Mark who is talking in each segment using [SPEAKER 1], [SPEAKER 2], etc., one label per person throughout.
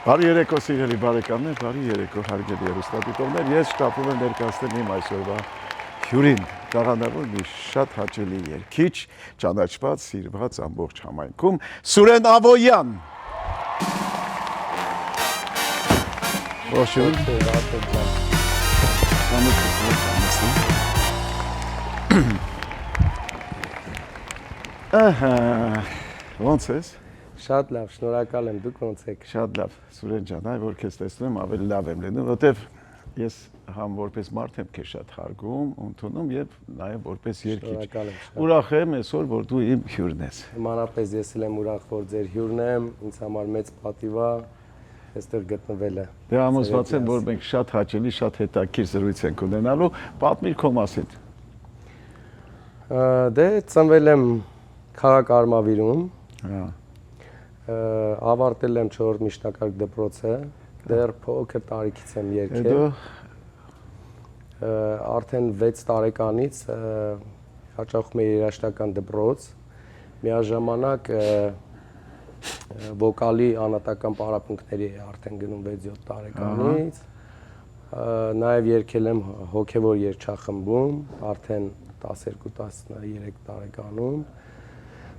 [SPEAKER 1] Բարի երեկո սիրելի բարեկամներ, բարի երեկո հարգելի հեռուստադիտողներ, ես շտապում եմ ներկայացնել իմ այսօրվա հյուրին, տաղանդավոր մի շատ հաճելի երգիչ, ճանաչված, սիրված ամբողջ համայնքում, Սուրեն Ավոյան։ Ողջույն։ Ահա, ո՞նց ես։
[SPEAKER 2] Շատ լավ, շնորհակալ եմ, դուք ոնց եք։
[SPEAKER 1] Շատ լավ, Սուրեն ջան, այ որ քեզ տեսնում եմ, ավելի լավ եմ լինում, որտեվ ես համ որպես մարդ եմ քեզ շատ հարգում, ընդունում եւ նաեւ որպես երգիչ։
[SPEAKER 2] Շնորհակալ եմ։
[SPEAKER 1] Ուրախ եմ այսօր, որ դու իմ հյուրն ես։
[SPEAKER 2] Մանրապես ես էլ եմ ուրախ, որ ձեր հյուրն եմ, ինձ համար մեծ պատիվ է այստեղ գտնվելը։
[SPEAKER 1] Դե համոզված եմ, որ մենք շատ հաճելի, շատ հետաքրքիր զրույց ենք ունենալու, պատմիր քո մասին։
[SPEAKER 2] Դե ծնվել եմ քաղաք Արմավիրում։
[SPEAKER 1] Հա։
[SPEAKER 2] Ավարտել եմ 4-րդ միջնակարգ դպրոցը, դեռ փոքր տարիքից եմ երգել։
[SPEAKER 1] Հետո
[SPEAKER 2] արդեն 6 տարեկանից հաճախում եմ երաժշտական դպրոց, միաժամանակ վոկալի անհատական պարապմունքների արդեն գնում 6-7 տարեկանից, նաև երգել եմ հոգևոր երգչախմբում, արդեն 12-13 տարեկանում,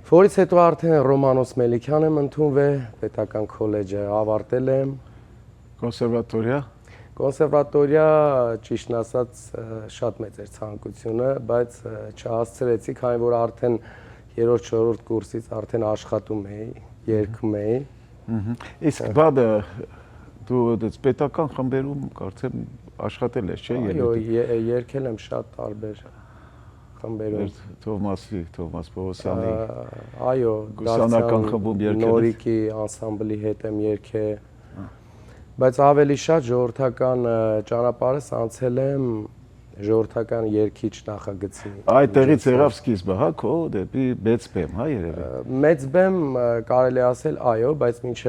[SPEAKER 2] որից հետո արդեն Ռոմանոս Մելիքյան եմ ընդունվել, պետական քոլեջը ավարտել եմ։
[SPEAKER 1] կոնսերվատորիա։
[SPEAKER 2] Կոնսերվատորիա, ճիշտն ասած, շատ մեծ էր ցանկությունը, բայց չհասցրեցի, քանի որ արդեն 3-4 կուրսից արդեն աշխատում էի, երգում էի։
[SPEAKER 1] Իսկ բանը դու պետական խմբերում կարծեմ աշխատել ես, չէ՞։
[SPEAKER 2] Այո, երգել եմ շատ տարբեր խմբերում։
[SPEAKER 1] Թովմաս Պողոսյանի։
[SPEAKER 2] Այո,
[SPEAKER 1] Գուսանական խմբում երգել ես։
[SPEAKER 2] Նորիկի անսամբլի հետ եմ երգել։ Բայց ավելի շատ ժողովրդական ճանապարհս անցել եմ ժողովրդական երգիչ նախագծի։
[SPEAKER 1] Այդտեղից եղավ սկիզբը, հա, քո դեպի մեծ բեմ, հա, երևի։
[SPEAKER 2] Մեծ բեմ կարելի ասել, այո, բայց մինչև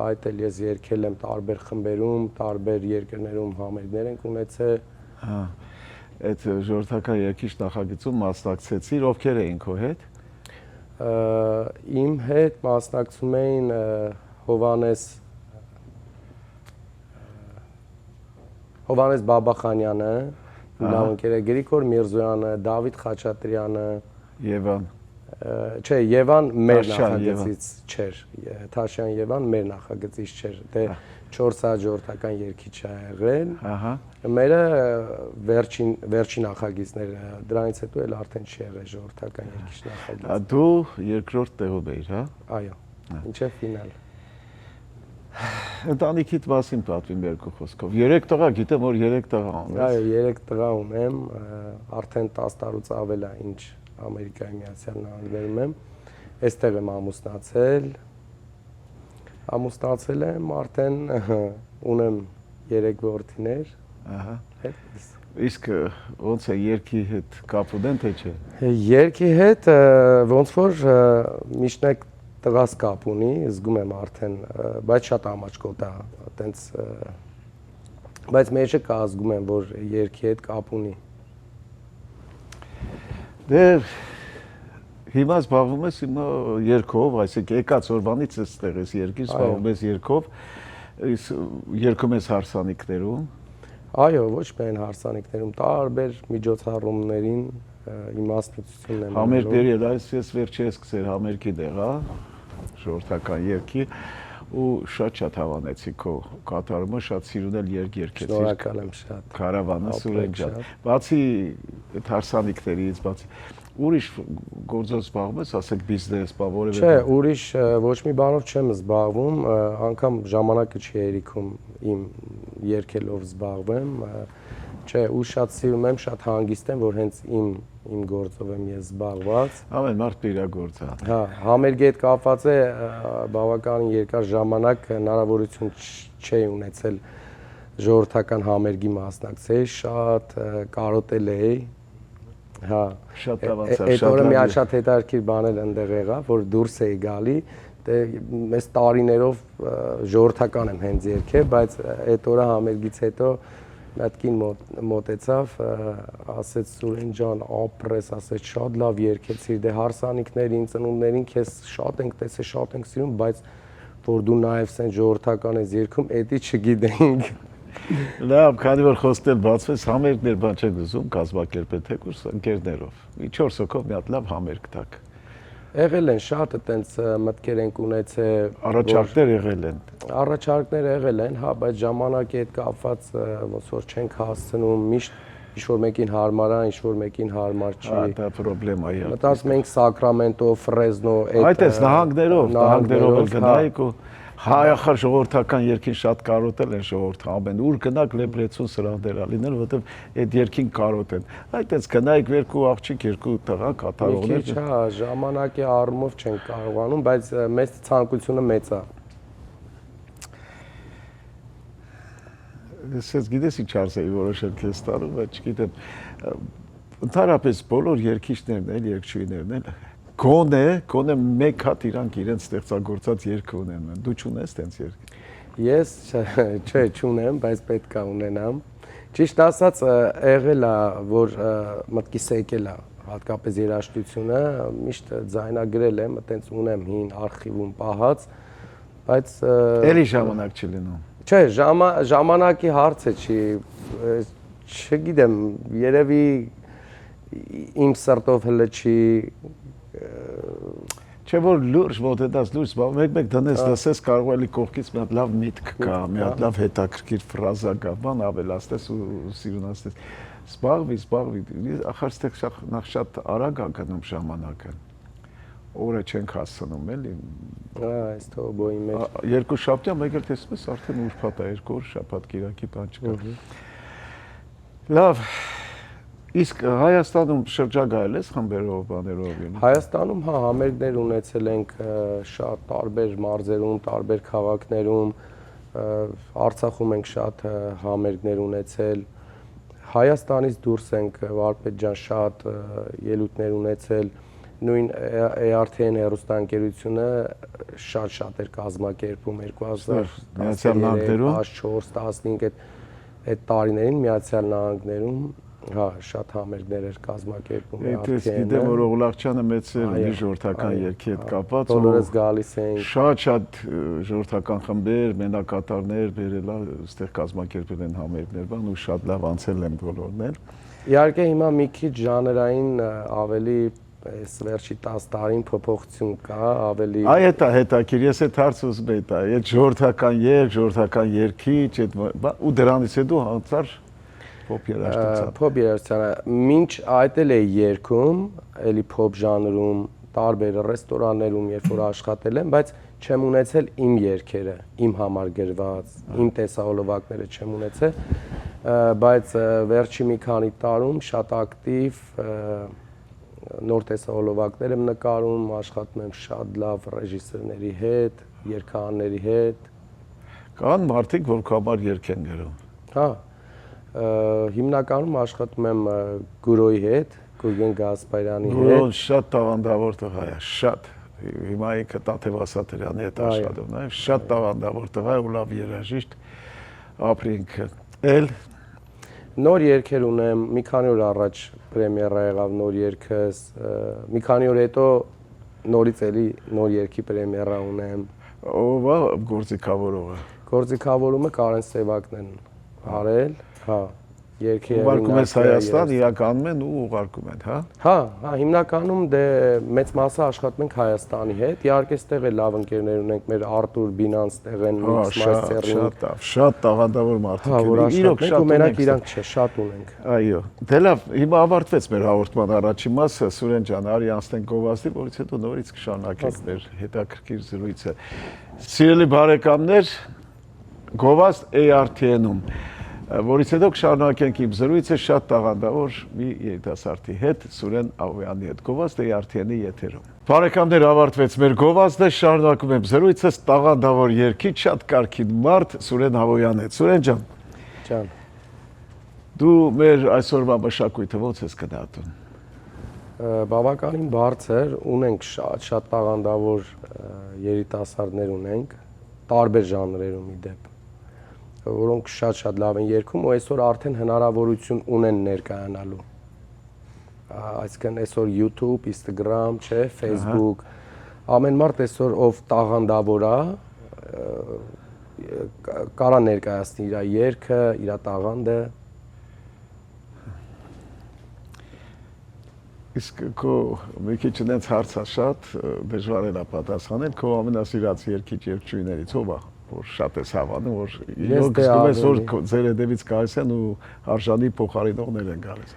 [SPEAKER 2] այդ էլ ես երգել եմ տարբեր խմբերում, տարբեր երկրներում համերգներ ենք ունեցել։
[SPEAKER 1] Հա։ Այդ ժողովրդական երգիչ նախագծում մասնակցեցիր, ովքեր էին քո հետ։
[SPEAKER 2] Իմ հետ մասնակցում էին Հովանես Բաբախանյանը, լավ ընկեր է, Գրիգոր Միրզոյանը, Դավիթ Խաչատրյանը,
[SPEAKER 1] Եվան։
[SPEAKER 2] Չէ, Եվան մեր նախագծից չէր, Թաշյան Եվան մեր նախագծից չէր, դե 4 հատ ժողովրդական երգիչ ա եղել։
[SPEAKER 1] Ահա։
[SPEAKER 2] Մերը վերջին նախագիծներ, դրանից հետո էլ արդեն չի եղել ժողովրդական երգիչ նախագիծ։
[SPEAKER 1] Դու երկրորդ տեղում էիր, հա։
[SPEAKER 2] Այո, մինչև ֆինալ։
[SPEAKER 1] Ընտանիքիդ մասին պատվին երկու խոսքով։ 3 տղա, գիտեմ որ 3 տղա ունես։
[SPEAKER 2] Այո, 3 տղա ունեմ, արդեն 10 տարուց ավել է, ինչ Ամերիկայի Միացյալ Նահանգներում եմ։ Այստեղ եմ ամուսնացել։ Ամուսնացել եմ, արդեն ունեմ 3 որդիներ։
[SPEAKER 1] Ահա։
[SPEAKER 2] Հետս։
[SPEAKER 1] Իսկ ոնց է երգի հետ կապ ունեն թե չէ։
[SPEAKER 2] Երգի հետ ոնց որ միշտ մեկ տղաս կապ ունի, զգում եմ արդեն, բայց շատ ամաչկոտ է, այտենց բայց մեջը կա զգում եմ, որ երգի հետ կապ ունի։
[SPEAKER 1] Դե հիմա զբաղվում ես հիմա երգով, այսինքն եկած օրվանից այստեղ ես երգի, զբաղվում ես երգով, երգում ես հարսանիքներում։
[SPEAKER 2] Այո, ոչ միայն հարսանիքներում, տարբեր միջոցառումներին իմաստնությունն եմ։
[SPEAKER 1] Համերգների էլ ես վերջերս սկսել համերգի դեղ, հա, ժողովրդական երգի ու շատ հավանեցի քո կատարումը, շատ սիրուն էլ երգ երգեցիր։
[SPEAKER 2] Շնորհակալ եմ շատ։
[SPEAKER 1] Կարավանը Սուրեն ջան։ Բացի այդ հարսանիքներից, բացի ուրիշ գործով զբաղվում ես, ասեք բիզնես, բա որևէ։
[SPEAKER 2] Չէ, ուրիշ ոչ մի բանով չեմ զբաղվում, անգամ ժամանակը չի հերիքում իմ երգելով զբաղվեմ, չէ, ու շատ սիրում եմ, շատ հանգիստ եմ, որ հենց իմ գործով եմ ես զբաղված։
[SPEAKER 1] Ամեն մարդ իր գործը։
[SPEAKER 2] Հա, համերգի հետ կապված է բավականին երկար ժամանակ հնարավորություն չէի ունեցել ժողովրդական համերգի մասնակցել, շատ կարոտել էի։ Հա,
[SPEAKER 1] շատ հավանցավ,
[SPEAKER 2] այդ օրը մի շատ հետաքրքիր բաներ ընդեղ եղավ, որ դուրս էի գալի, դե մեծ տարիներով ժողովրդական եմ հենց երգել, բայց այդ օրը համերգից հետո Այդ կին մոտեցավ, ասեց Սուրեն ջան, ապրես, ասեց շատ լավ երգեցիր, դե հարսանիքներին, ծնունդներին քեզ շատ ենք տեսել, շատ ենք սիրում, բայց որ դու նաև սեն ժողովրդական ես երգում, էդի չգիտենք։
[SPEAKER 1] Լավ, քանի որ խոստել բացվեց, համերգներ բան չեք ուզում կազմակերպել թեկուզ ընկերներով։ 4 հոգով մի հատ լավ համերգ տակ։
[SPEAKER 2] Եղել են շատ այտենց մտքեր ենք ունեցել,
[SPEAKER 1] Առաջարկներ եղել են։
[SPEAKER 2] առաջարկներ եղել են, հա, բայց ժամանակի հետ կապված ոնց որ չենք հասցնում, միշտ ինչ-որ մեկին հարմար է, ինչ-որ մեկին հարմար չի։
[SPEAKER 1] Դա պրոբլեմա է։
[SPEAKER 2] Մտածում ենք Սակրամենտո, Ֆրեզնո,
[SPEAKER 1] Այդ էս նահանգներով էլ գնայիք ու հայախար ժողովրդական երգին շատ կարոտել են ժողովուրդը, ամեն ուր գնաք լեբրեցուն սրահներ լինել, որովհետև այդ երգին կարոտեն։ Այդ էս գնայիք երկու աղջիկ, երկու տղա կատարողներ։
[SPEAKER 2] Մի քիչ, հա, ժամանակի առումով չենք կարողանում, բայց մեծ ցանկությունը մեծ է։
[SPEAKER 1] Ես գիտես ինչ արժեի որոշել քեզ տարում, բայց չգիտեմ։ Ընդհանրապես բոլոր երգիչներն էլ, երգչուհիներն էլ գոնե մեկ հատ իրանք իրենց ստեղծագործած երգ ունեն։ Դու չունես տենց երգ։
[SPEAKER 2] Ես չէ, չունեմ, բայց պետք է ունենամ։ Ճիշտ ասած, եղել է, որ մտքիս եկել է, հատկապես երաժշտությունը, միշտ ձայնագրել եմ, այտենց ունեմ հին արխիվում պահած, բայց
[SPEAKER 1] էլի ժամանակ չլինում։
[SPEAKER 2] Չէ, ժամանակի հարց է, չգիտեմ, երևի իմ սրտով հələ չի
[SPEAKER 1] Չէ որ լուրջ մոտեցած լուրջ, մեկ դնես լսես կարող էլի կողքից մի հատ լավ միտք կա, մի հատ լավ հետաքրքիր ֆրազա կա, բան ավելացնես ու սիրունացնես։ Զբաղվի, ախր ստեղ նախ շատ արագ է գնում ժամանակը։ Օրը չենք հասցնում էլի։
[SPEAKER 2] Այս թողոյի մեջ։
[SPEAKER 1] Երկու շաբթյա մեկ էլ տեսնում ես արդեն ուրբաթ է, երկու օր շաբաթ կիրակի բան չկա։ Լավ։ Իսկ Հայաստանում շրջագայել ես խմբերով, բաներով։
[SPEAKER 2] Հայաստանում հա համերգներ ունեցել ենք շատ տարբեր մարզերում, տարբեր քաղաքներում, Արցախում ենք շատ համերգներ ունեցել։ Հայաստանից դուրս ենք Վարպետ ջան շատ ելույթներ ունեցել։ Նույն ARTN հեռուստաընկերությունը շատ էր կազմակերպում 2013, 14, 15 այդ տարիներին Միացյալ Նահանգներում հա շատ համերգներ էր կազմակերպում
[SPEAKER 1] ARTN-ը։ Ես գիտեմ որ Օղլաղչյանը մեծ էր ունի ժողովրդական երգի հետ կապված։
[SPEAKER 2] Բոլորս գալիս էին։
[SPEAKER 1] Շատ ժողովրդական խմբեր, մենակատարներ բերել այստեղ կազմակերպել են համերգներ, բան ու շատ լավ անցել են բոլորն էլ։
[SPEAKER 2] Իհարկե հիմա մի քիչ ժանրային ավելի այս վերջի 10 տարին փոփոխություն կա, ավելի
[SPEAKER 1] Այդ է հետաքրքիր, ես այդ հարցը ուզում եի տա, այդ ժողովրդական երգ, ժողովրդական երգիչ, ու դրանից հետո հանցար փոփ երաժշտության։
[SPEAKER 2] Փոփ երաժշտությունը մինչ այդ էլ է երգում, էլի փոփ ժանրում, տարբեր ռեստորաններում երբ որ աշխատել եմ, բայց չեմ ունեցել իմ երգերը, իմ համար գրված, իմ տեսահոլովակները չեմ ունեցել, բայց վերջի մի քանի տարում շատ ակտիվ նոր տեսահոլովակներ եմ նկարում, աշխատում եմ շատ լավ ռեժիսորների հետ, երգահանների հետ։
[SPEAKER 1] Կան մարդիկ, որ կամար երգ են գրում։
[SPEAKER 2] Հա, հիմնականում աշխատում եմ Գուրոյի հետ, Գուրգեն Գասպարյանի հետ։
[SPEAKER 1] Գուրոն շատ տաղանդավոր տղա է, շատ։ Հիմա ինքը Տաթև Ասատրյանի հետ աշխատում, նաև շատ տաղանդավոր տղա է ու լավ երաժիշտ, ապրինք էլ
[SPEAKER 2] Նոր երգեր ունեմ, մի քանի օր առաջ պրեմիերա եղավ նոր երգս, մի քանի օր հետո նորից էլի նոր երգի պրեմիերա ունեմ։
[SPEAKER 1] Ով է գործիքավորողը։
[SPEAKER 2] Գործիքավորումը Կարեն Սևակն են արել, հա, երգի
[SPEAKER 1] ուղարկում ես Հայաստան, իրականում են ու ուղարկում են, հա։
[SPEAKER 2] Հա, հիմնականում դե մեծ մասը աշխատում ենք Հայաստանի հետ, իհարկե ստեղ է լավ ընկերներ ունենք, մեր Արտուր Բինան ստեղ են, Mix Master-ին։
[SPEAKER 1] Շատ տաղանդավոր մարդիկ
[SPEAKER 2] են, իրոք շատ ունենք, իրանք չէ, շատ ունենք։
[SPEAKER 1] Այո, դե լավ, հիմա ավարտվեց մեր հաղորդման առաջին մասը, Սուրեն ջան, արի անցնենք գովազդի, որից հետո նորից կշարունակենք մեր հետաքրքիր զրույցը։ Սիրելի բարեկամներ, գովազդ ARTN-ում որից հետո կշարունակենք իմ զրույցը շատ տաղանդավոր մի երիտասարդի հետ, Սուրեն Ավոյանի հետ, գովազդը ARTN-ի եթերում։ Բարեկամներ, ավարտվեց մեր գովազդը, շարունակում եմ զրույցս տաղանդավոր երգիչ, շատ կարգին մարդ Սուրեն Ավոյան հետ։ Սուրեն ջան, դու մեր այսօրվա մշակույթը ո՞նց ես գնահատում։
[SPEAKER 2] Բավականին բարձր, ունենք շատ տաղանդավոր երիտասարդներ ունենք, տարբեր ժանրերում ի դեպ, որոնք շատ լավ են երգում ու այսօր արդեն հնարավորություն ունեն ներկայանալու։ Այսինքն այսօր YouTube, Instagram, չէ, Facebook, ամեն մարդ այսօր ով տաղանդավոր է, կարա ներկայացնի իր երգը, իր տաղանդը։
[SPEAKER 1] Իսկ քո մի քիչ այնց հարցա շատ դժվար է պատասխանել, քո ամենասիրած երգիչ երգչուհիներից ով է, որ շատ ես հավանում, որ իրոք զգում ես, որ ձեր հետևից գալիս են ու արժանի փոխարինողներ են գալիս։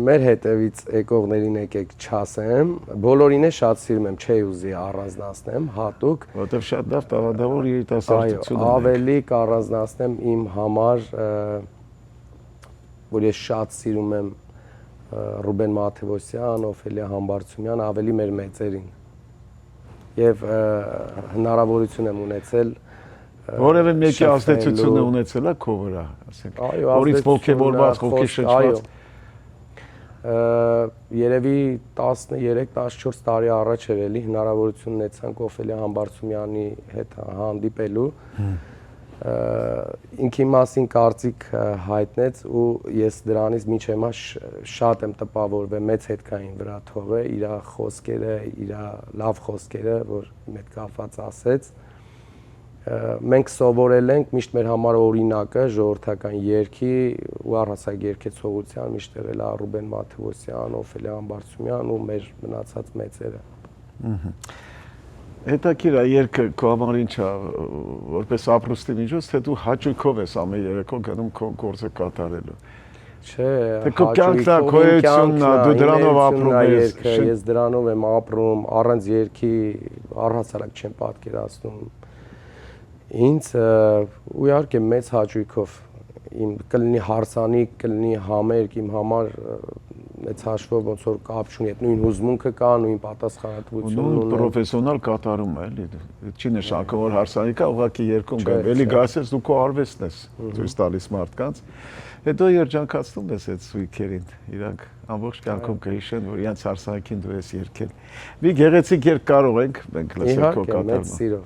[SPEAKER 2] Մեր հետևից եկողներին եկեք չասեմ, բոլորին է շատ սիրում եմ, չի ուզի առանձնացնեմ, հատուկ,
[SPEAKER 1] որովհետև շատ լավ տաղանդավոր երիտասարդություն
[SPEAKER 2] է։ Ավելի կառանձնացնեմ իմ համար, որ ես շատ սիրում եմ Ռուբեն Մաթևոսյան, Օֆելիա Համբարձումյան, ավելի մեր մեծերին։ Եվ հնարավորություն եմ ունեցել
[SPEAKER 1] որևէ մեկի ազդեցություն է ունեցել քո վրա, ասենք, որից ոգևորված, ոգեշնչված։
[SPEAKER 2] Երևի 13-14 տարի առաջ էր էլի հնարավորություն ունեցանք Օֆելիա Համբարձումյանի հետ հանդիպելու։ Ինքի մասին կարծիք հայտնեց ու ես դրանից մինչ հիմա շատ եմ տպավորվել, մեծ հետք էին վրա թողել իր խոսքերը, իր լավ խոսքերը, որ մեծ կապված ասեց։ Մենք սովորել ենք միշտ մեր համար օրինակը ժողովրդական երգի ու առհասարակ երգեցողության միշտ եղել է Ռուբեն Մաթևոսյան, Օֆելիա Համբարձումյան ու մեր մնացած մեծերը։
[SPEAKER 1] Հետաքրքիր է երգը քո համար ինչ է, որպես ապրուստի միջոց, թե դու հաճույքով ես ամեն երեկո գնում քո գործը կատարելու։
[SPEAKER 2] Չէ,
[SPEAKER 1] քո կյանքն է, քո էությունն է, դու դրանով ապրում ես։
[SPEAKER 2] Ես դրանով եմ ապրում, առանց երգի առհասարակ չեմ պատկերացնում։ Ինձ ու իհարկե մեծ հաճույքով իմ կլինի հարսանիք, կլինի համերգ իմ համար մեծ հաշվով ոնց որ կապ չունի, այդ նույն հուզմունքը կա, նույն պատասխանատվությունն ունի։
[SPEAKER 1] Պրոֆեսիոնալ կատարում է, էլի։ Չի նշանակում որ հարսանիք է, ուղղակի երգում գա։ Էլի գալիս ես դու քո արվեստն ես ցույց տալիս մարդկանց։ Հետո երջանկացնում ես այդ զույգերին։ Իրանք ամբողջ կյանքում կհիշեն, որ իրենց հարսանիքին դու ես երգել։ Մի գեղեցիկ երգ կարող ենք մենք լսել քո կատարումը։
[SPEAKER 2] Մեծ սիրով։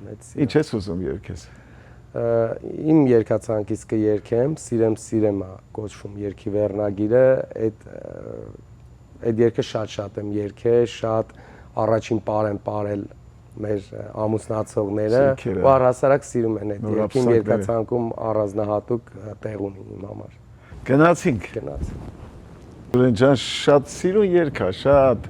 [SPEAKER 1] Ինչ ես ուզում երգես։
[SPEAKER 2] Իմ երգացանկից կերգեմ, Սիրեմ է կոչվում երգի վերնագիրը, այդ երգը շատ եմ երգել, շատ առաջին պար եմ parել մեր ամուսնացողները, ու առհասարակ սիրում են այդ երգը, իմ երգացանկում առանձնահատուկ տեղ ունի իմ համար։
[SPEAKER 1] Գնացինք։ Ուրեն ջան, շատ սիրուն երգ է, շատ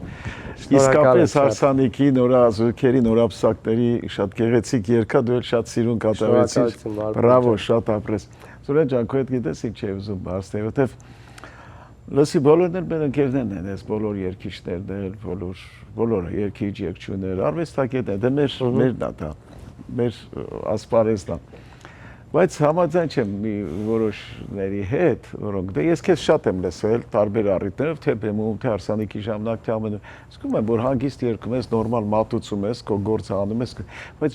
[SPEAKER 1] իսկապես հարսանիքի, նորազույգերի, նորապսակների շատ գեղեցիկ երգ է, դու էլ շատ սիրուն կատարեցիր։ Բրավո, շատ ապրես։ Ուրեն ջան, քո հետ գիտես ինչ է ուզում բարձրել, որտեվ լսի բոլորն էլ մեր ընկերներն են, այս բոլոր երգիչներն էլ, բոլորը երգիչ, երգչուհիներ, արվեստագետներ, դա մերն է դա, մեր ասպարեզն է։ Բայց համաձայն չեմ մի որոշների հետ, որոնք դե ես քեզ շատ եմ լսել տարբեր առիթներով, թե բեմում, թե հարսանիքի ժամանակ, թե ամեն զգում եմ, որ հանգիստ երգում ես, նորմալ մատուցում ես, քո գործը անում ես, բայց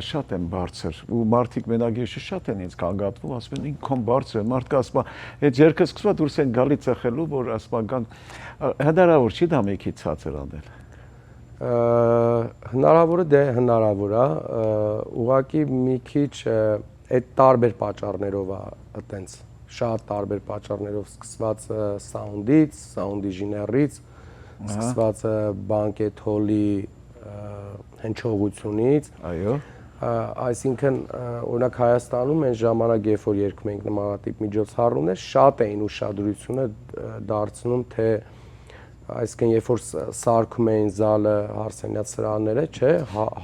[SPEAKER 1] շատ եմ բարձր ու մարդիկ մենակ ես շատ են ինձ կանգատվում, ասում են ինքն բարձր է, մարդկա ասում է, այդ երգը սկսվում է դուրս են գալի ծխելու, որ ասում են հնարավոր չի դա մեկի ցածր անել։
[SPEAKER 2] Հնարավոր է, դե հնարավոր է, ուղղակի մի քիչ այդ տարբեր պատճառներով է այտենց շատ տարբեր պատճառներով սկսված սաունդից, սաունդի ժիներից, սկսված բանկետ հոլի հնչողությունից։
[SPEAKER 1] Այո։
[SPEAKER 2] Այսինքն օրինակ Հայաստանում այն ժամանակ, երբ որ երգում ենք նմանատիպ միջոցառումներ, շատ էին ուշադրությունը դարձնում, թե այսինքն երբ որ սարքում էին զալը, հարսանյաց սրահները, չէ,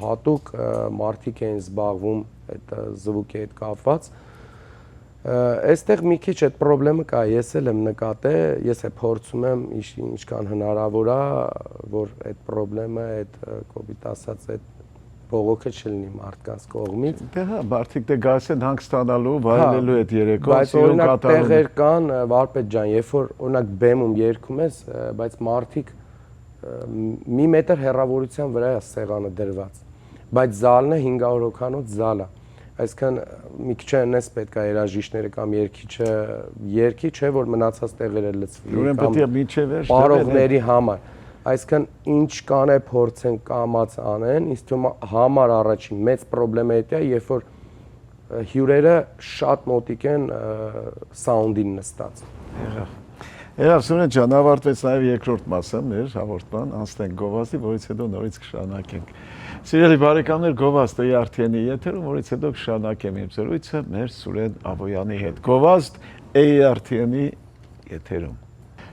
[SPEAKER 2] հատուկ մարդիկ էին զբաղվում այդ զվուկի հետ կապված։ Այստեղ մի քիչ այդ խնդրեմը կա, ես էլ եմ նկատել, ես էլ փորձում եմ ինչքան հնարավոր է, որ այդ խնդրեմը, այդ կոպիտ ասած այդ բողոքը չլինի մարդկանց կողմից։
[SPEAKER 1] Դե հա, մարդիկ դե գալիս են հանգստանալու, վայելելու այդ երեկո,
[SPEAKER 2] բայց օրինակ տեղեր կան, Վարպետ ջան, երբ որ օրինակ բեմում երգում ես, բայց մարդիկ մի մետր հեռավորության վրա է սեղանը դրված, բայց զալն է 500 հոգանոց զալ է, այսինքն մի քիչ այնպես պետք է երաժիշտները կամ երգիչը երգի, չէ որ մնացած տեղերը լցվի կամ պարողների համար։ Այսինքն ինչ կան է փորձեն կամած անեն, ինձ թվում է համար առաջին մեծ խնդրեմը դա է, երբ որ հյուրերը շատ մոտիկ են սաունդին նստած։
[SPEAKER 1] Երասունեն ջան, ավարտվեց նաև երկրորդ մասը մեր հաղորդման, անցնենք գովազդի, որից հետո նորից կշարունակենք։ Սիրելի բարեկամներ, գովազդը արդյունի եթերում, որից հետո կշարունակեմ իմ զրույցը մեր Սուրեն Աբոյանի հետ։ Գովազդ արդյունի եթերում։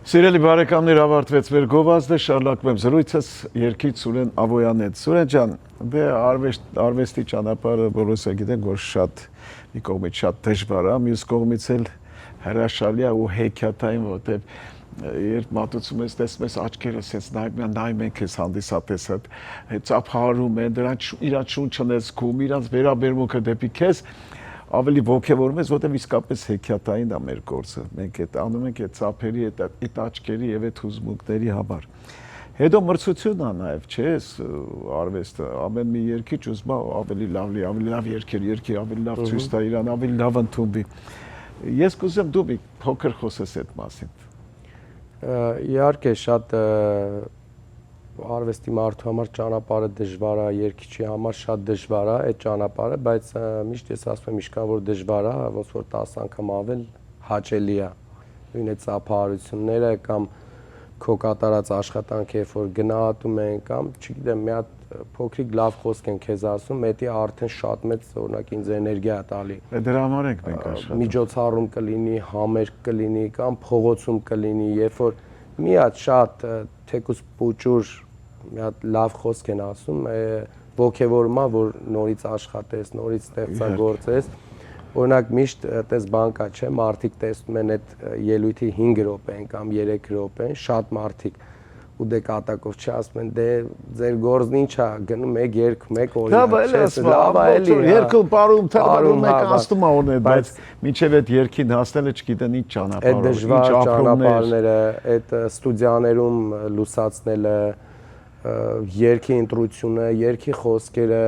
[SPEAKER 1] Սիրելի բարեկամներ, ավարտվեց մեր գովազդը, շարունակում եմ զրույցս երգիչ Սուրեն Աբոյանի հետ։ Սուրեն ջան, դե արվեստի ճանապարհը բոլորս գիտենք, որ շատ մի կողմից շատ դժվար է, մյուս կողմից էլ հրաշալի է ու հեքիաթային, որտեղ երբ մատուցում ես, տեսնում ես աչքերս ես նայում են քեզ հանդիսատեսը, ծափահարում են, դրանց իրանց շունչն ես զգում, իրանց վերաբերմունքը դեպի քեզ ավելի ողջևորում ես, որտեղ իսկապես հեքիաթային է մեր գործը։ Մենք այդ անում ենք այդ ծափերի, այդ աչքերի եւ այդ հուզմունքների համար։ Հետո մրցությունն է նաև, չէ՞, արվեստը, ամեն մի երգիչ ուզում է ավելի լավ երգի, ավելի լավ ցույց տա իրան, ավելի լավ ընդունվի։ Ես կուզեմ դու մի փոքր խոսես այդ մասին։
[SPEAKER 2] Իհարկե շատ արվեստի մարդու համար ճանապարհը դժվար է, երգիչի համար շատ դժվար է այդ ճանապարհը, բայց միշտ ես ասում եմ իշքան որ դժվար է, ոնց որ 10 անգամ ավել հաճելի է։ Նույն այդ ծափահարությունները կամ քո կատարած աշխատանքը, երբ որ գնահատում են կամ չգիտեմ, մի հատ փոքրիկ լավ խոսք են քեզ ասում, դա արդեն շատ մեծ օրինակ ինձ էներգիա է տալի։
[SPEAKER 1] Դրա համար ենք մենք աշխատում։
[SPEAKER 2] Միջոցառում կլինի, համերգ կլինի կամ փողոցում կլինի, երբ որ մի հատ շատ թեկուզ պուճուր մի հատ լավ խոսք են ասում, ոգևորում է, որ նորից աշխատես, նորից ստեղծագործես։ Օրինակ միշտ այդպես բան կա, չէ՞, մարդիկ տեսնում են այդ ելույթի 5 րոպեն կամ 3 րոպեն, շատ մարդիկ ու դե կատակով չասում են, դե ձեր գործն ի՞նչ է, գնում եք երգ, մեկ օրինակ,
[SPEAKER 1] լավ է, երկու պարում թարմարում եք աստում ա ունեն, բայց մինչև այդ երգին հասնելը չգիտեն ինչ ճանապարհով,
[SPEAKER 2] ինչ ճանապարհները, այդ ստուդիաներում լուսացնելը, երգի ընտրությունը, երգի խոսքերը,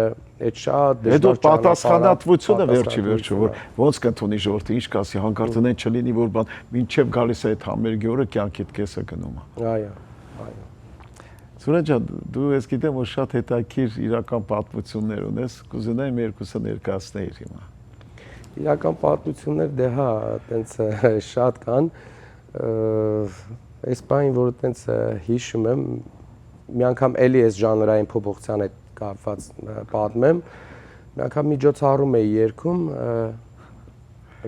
[SPEAKER 2] այդ շատ դժվար
[SPEAKER 1] հետո պատասխանատվությունը վերջի վերջը, որ ոնց կընդունի ժողովուրդը, ինչ կասի, հանկարծորեն չլինի, որ բան, մինչև գալիս է այդ համերգի օրը կյանքիդ կեսը գնում է։
[SPEAKER 2] Այո։
[SPEAKER 1] Սուրեն ջան, դու ես գիտեմ, որ շատ հետաքրքիր իրական պատմություններ ունես, կուզենայեմ երկուսը ներկայացնել հիմա։
[SPEAKER 2] Իրական պատմություններ դե հա, այտենց շատ կան։ Այս բանին, որ այտենց հիշում եմ, մի անգամ էլի այս ժանրային փոփոխության հետ կապված պատմեմ։ Մի անգամ միջոցառում էի երգում,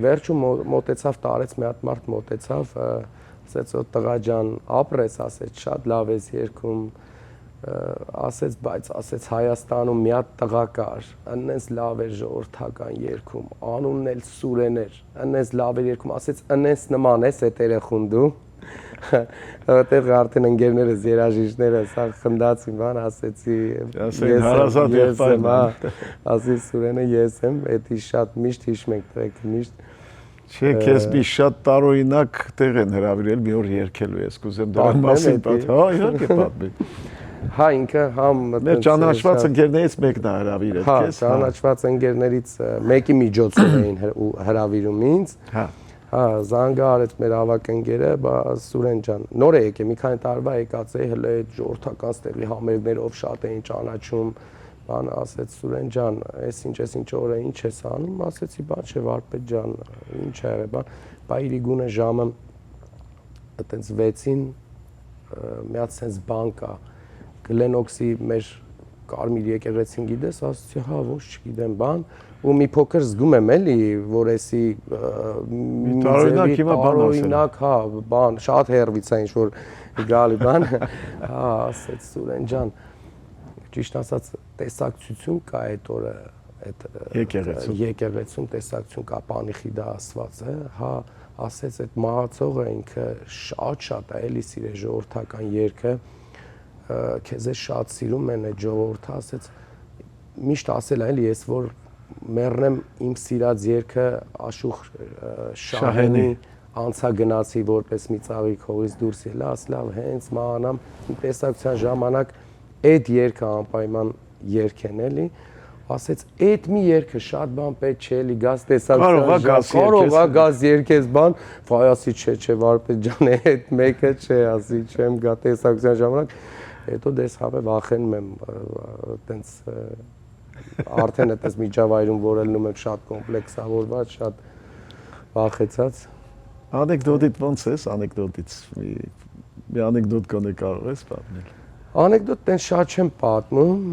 [SPEAKER 2] վերջում մոտեցավ, տարեց մի հատ մարդ մոտեցավ, ասեց «Ո տղա ջան, ապրես», ասեց, շատ լավ ես երգում, ասեց, բայց ասեց Հայաստանում մի հատ տղա կար, այնպես լավ էր ժողովրդական երգում, անունն էլ Սուրեն էր, այնպես լավ էր երգում, ասեց այնպես նման ես այդ երեխուն դու։ Որտեղ արդեն ընկերներս, երաժիշտները սա խնդացին, բան ասեցի, ես եմ, ասի Սուրենը ես եմ, էդի շատ միշտ հիշում ենք տրեքը, միշտ
[SPEAKER 1] Չէ, քեզ մի շատ տարօրինակ տեղ են հրավիրել, մի օր երգելու ես, կուզեմ դրա մասին պատմել։ Հա, իհարկե պատմի։
[SPEAKER 2] Հա, ինքը համ
[SPEAKER 1] մեր ճանաչված ընկերներից մեկն է հրավիրել քեզ։
[SPEAKER 2] Հա, ճանաչված ընկերներից մեկի միջոցով էին հրավիրում ինձ։
[SPEAKER 1] Հա։
[SPEAKER 2] Հա, զանգա արեց մեր ավակ ընկերը, բա Սուրեն ջան, նոր է եկե, մի քանի տարվա եկած է, հələ այդ ժողովրդական ստեղի համերգներով շատ էին ճանաչում։ Բան ասեց Սուրեն ջան, այս ինչ օրը ինչ ես անում, ասեցի, բան չէ, վարպետ ջան, ինչ ա եղել, բան, բա իրի գունը ժամը այտենց 6-ին մի հատ sense բան կա, Գլենոքսի մեր կարմիր եկեղեցին գիտես, ասեցի, հա, ոչ չգիտեմ, բան, ու մի փոքր զգում եմ էլի, որ էսի տարօրինակ, հա, բան, շատ հերվից է ինչ որ գալի բան, հա, ասեց Սուրեն ջան, ճիշտ ասած, տեսակցություն կա այդ օրը, այդ եկեղեցում տեսակցություն կա, պանիխիդա ասված է, հա, ասեց այդ մահացողը ինքը շատ է էլի սիրե ժողովրդական երգը, քեզ է շատ սիրում են այդ ժողովուրդը, ասեց միշտ ասել է էլի ես որ մեռնեմ իմ սիրած երգը Աշուխ Շահենի անցա գնացի որպես մի ծաղիկ հողից դուրս ելա, ասլավ հենց մանամ իմ տեսակցության ժամանակ այդ երգը անպայման երգ են էլի, ասեց այդ մի երգը շատ բան պետք չէ էլի գազ տեսակցության կարող է գազ երգես բան, վայ ասի չէ վարպետ ջան այդ մեկը չէ, ասի չեմ գա տեսակցության ժամանակ, հետո դες հավե վախենում եմ այտենց արդեն այդպես միջավայրում որելնում եմ շատ կոմպլեքսավորված, շատ վախեցած։
[SPEAKER 1] Անեկդոտիդ ոնց ես, անեկդոտից մի անեկդոտ կոնե կարող ես պատմել։
[SPEAKER 2] Անեկդոտ տենց շատ չեմ պատմում,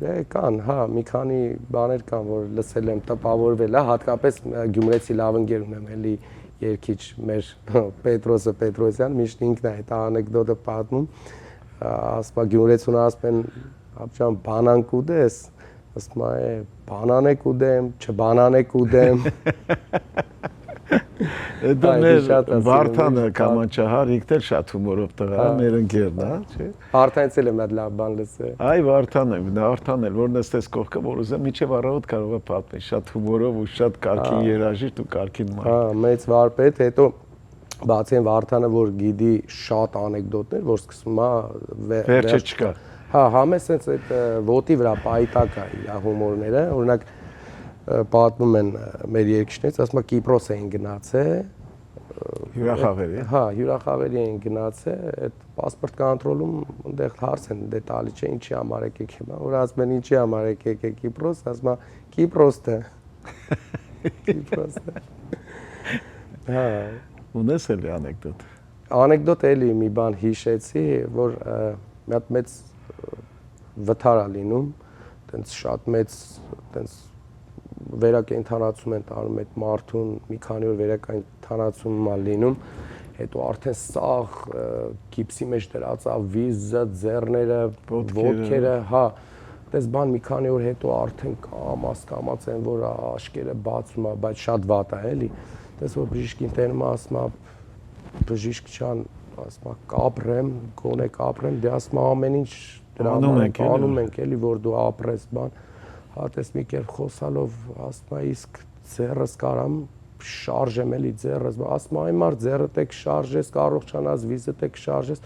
[SPEAKER 2] դե կան, հա, մի քանի բաներ կան, որ լսել եմ, տպավորվել է, հատկապես գյումրեցի լավ ընկեր ունեմ, էլի երգիչ մեր Պետրոսը Պետրոսյան, միշտ ինքն է այդ անեկդոտը պատմում, ասում է գյումրեցուն ասում են, ապջան բանան կուտես, ասում է բանան է կուտեմ, չբանան է կուտեմ։
[SPEAKER 1] Դա մեր Վարդանը Կամանչահար իքտել շատ հումորով տղա, մեր ընկերն է, չէ։
[SPEAKER 2] Վարդանից էլ եմ այդ լավ բան լսել։
[SPEAKER 1] Այ Վարդան էլ, որ նստես կողքը, որ ուզեմ մինչև առավոտ կարող է պատմել, շատ հումորով ու շատ կարգին երաժիշտ ու կարգին մարդ։
[SPEAKER 2] Հա, մեծ վարպետ, հետո բացի այն Վարդանը, որ գիտի շատ անեկդոտներ, որ սկսում է
[SPEAKER 1] վերջը չկա։
[SPEAKER 2] Հա, համես sense այդ ոտի վրա պայտակ է իր հումորները, օրինակ պատմում են մեր երկիշներից, ասում է Կիպրոս էին գնացել,
[SPEAKER 1] հյուրախաղերի։
[SPEAKER 2] Հա, հյուրախաղերի էին գնացել, այդ պասպորտ կոնտրոլում այնտեղ հարց են դե տալի չէ, ինչի համար եկեք հիմա, որ ասում են ինչի համար եկեք Կիպրոս, ասում է Կիպրոստը։ Կիպրոստը։ Հա,
[SPEAKER 1] Ունես էլի անեկդոտ։
[SPEAKER 2] Անեկդոտ էլի մի բան հիշեցի, որ մի հատ մեծ վթար է լինում, տենց շատ մեծ, տենց վերակենդանացում են տանում այդ մարդուն, մի քանի օր վերակենդանացում է լինում, հետո արդեն սաղ գիպսի մեջ դրած է վիզը, ձեռները, ոտքերը, հա, դες բան մի քանի օր հետո արդեն կամաց են, որ աշկերը բացում է, բայց շատ վատ է, էլի, դες որ բժիշկին տենում է, ասում է, բժիշկ ջան, ասում է, կապրեմ, գոնե կապրեմ, դե ասում է ամեն ինչ անում ենք, էլի, որ դու ապրես, բան, հատես մի կերպ խոսալով, ասում է, իսկ ձեռս կարամ շարժեմ էլի ձեռս, ասում է, այ մարդ ձեռդ եք շարժես, կարող չանաս վիզդ եք շարժես,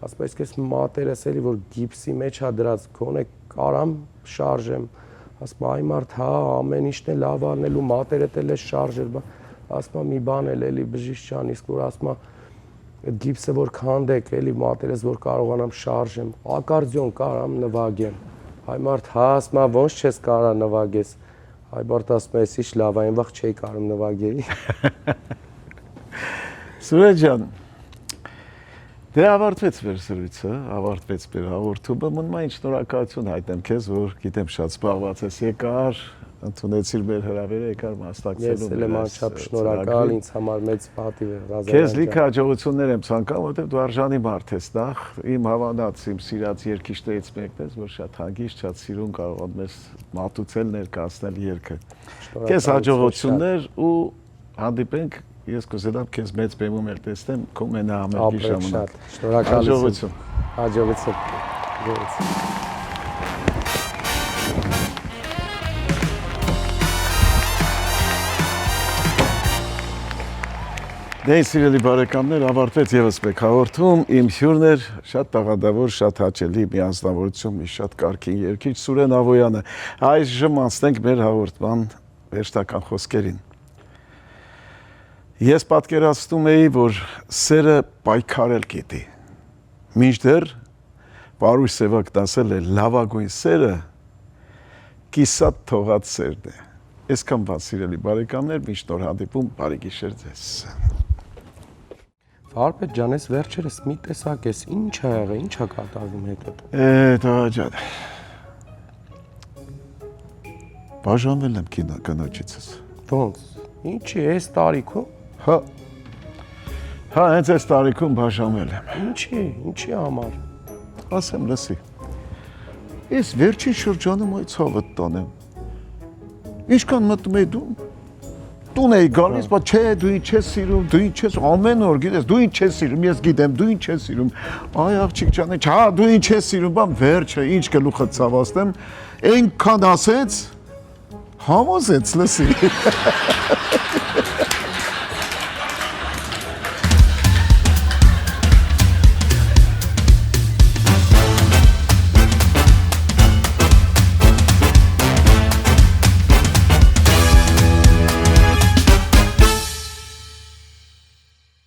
[SPEAKER 2] ասում է, իսկ ես մատերս էլի, որ գիպսի մեջ է դրած, գոնե կարամ շարժեմ, ասում է, այ մարդ, հա, ամեն ինչն է լավ անելու, մատերդ էլ է շարժել, ասում է, մի բան էլ էլի բժիշկ ջան, իսկ որ ասում է, այդ գիպսը որ քանդեք, էլի մատերս որ կարողանամ շարժեմ, ակարդիոն կարամ նվագեմ, այ մարդ, հա, ասում է, ոնց չես կարա նվագես, այ մարդ ասում է, ես ինչ լավ, այն վաղ չէի կարում նվագեի։
[SPEAKER 1] Սուրեջ ջան, դե ավարտվեց մեր զրույցը, ավարտվեց մեր հաղորդումը, մնում է ինչ շնորհակալություն հայտնեմ քեզ, որ գիտեմ շատ զբաղված ես, եկար, ընդունեցիր մեր հրավերը, եկար մասնակցելու։
[SPEAKER 2] Ես էլ եմ անչափ շնորհակալ, ինձ համար մեծ պատիվ է, Ղազարյան ջան։
[SPEAKER 1] Քեզ լիքը հաջողություններ եմ ցանկանում, որովհետև դու արժանի մարդ ես, նախ իմ հավանած, իմ սիրած երգիչներից մեկն ես, որ շատ հանգիստ, շատ սիրուն կարողանում ես մատուցել, ներկայացնել երգը։ Քեզ հաջողություններ ու հանդիպենք, ես կուզենամ քեզ մեծ բեմում էլ տեսնեմ քո մենահամերգի ժամանակ։
[SPEAKER 2] Շնորհակալություն։ Հաջողություն։
[SPEAKER 1] Դե սիրելի բարեկամներ, ավարտվեց եւս մեկ հաղորդում, իմ հյուրն էր շատ տաղանդավոր, շատ հաճելի մի անձնավորություն, մի շատ կարգին երգիչ Սուրեն Ավոյանը։ Այժմ անցնենք մեր հաղորդման վերջնական խոսքերին։ Ես պատկերացնում էի, որ սերը պայքարել գիտի։ Մինչդեռ Պարուշ Սևակն ասել է լավագույն սերը կիսատ թողած սերն է։ Այսքան բան սիրելի բարեկամներ, միշտ նոր հանդիպում, բարի գիշեր ձեզ։
[SPEAKER 2] Վարպետ ջան, ես վերջերս մի տեսակ ես, ինչ ա եղել, ինչ ա կատարվում հետդ։
[SPEAKER 1] Տղա ջան։ Բաժանվել եմ կնոջիցս։
[SPEAKER 2] Ոնց։ Ինչի, այս տարիքում։
[SPEAKER 1] Հա, հենց այս տարիքում բաժանվել եմ։
[SPEAKER 2] Ինչի համար։
[SPEAKER 1] Ասեմ լսի։ Ես վերջին շրջանում այդ ցավը տանեմ։ Ինչքան մտնում էի դու։ Տուն էի գալիս, բայց չէ, դու ինչ ես սիրում, դու ինչ ես ամեն օր գիտես, դու ինչ ես սիրում, ես գիտեմ, դու ինչ ես սիրում։ Այ աղջիկ ջան, հա, դու ինչ ես սիրում, բան վերջը, ինչ գլուխը ցավացնեմ, այնքան ասեց, համոզեց, լսի։